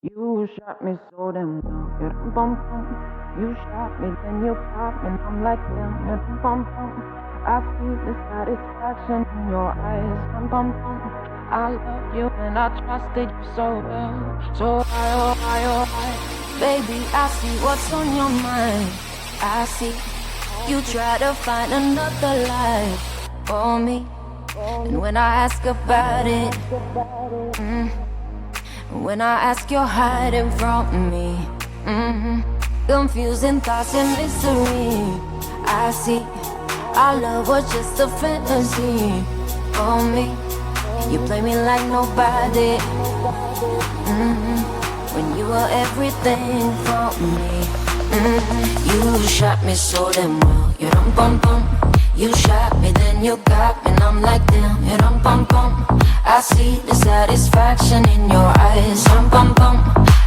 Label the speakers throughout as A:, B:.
A: You shot me so damn well. Yeah, bum bum. You shot me, then you popped, and I'm like damn. Yeah, bum bum. I see the satisfaction in your eyes. Bum bum bum. I love you and I trusted you so well. So why, oh why, oh why? Baby, I see what's on your mind. I see you try to find another life for me. And when I ask about it, when I ask, you're hiding from me. Confusing thoughts and mystery. I see our love was just a fantasy for me. You play me like nobody. When you were everything for me. You shot me so damn well. You dum bum bum. You shot me, then you got me, and I'm like damn. You dum bum bum. I see the satisfaction in your eyes. Dum bum bum.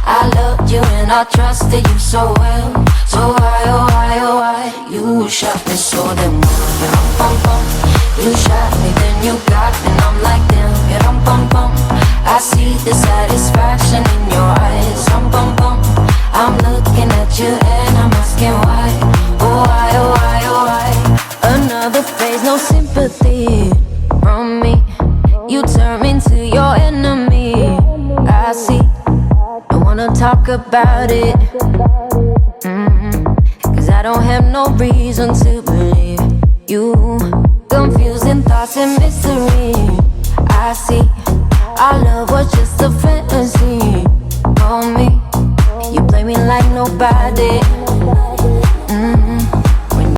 A: I loved you and I trusted you so well. So why, oh why, oh why? You shot me so damn well. You dum bum bum. You shot me, then you got me, and I'm like damn. You dum bum bum. I see the satisfaction in your eyes. Dum bum bum. I'm looking at you and I'm asking why. Oh why, oh why, oh why? Another phase, no sympathy from me. You turn me into your enemy. I see, I wanna talk about it. Cause I don't have no reason to believe you. Confusing thoughts and mystery. I see, our love was just a fantasy for me. You play me like nobody.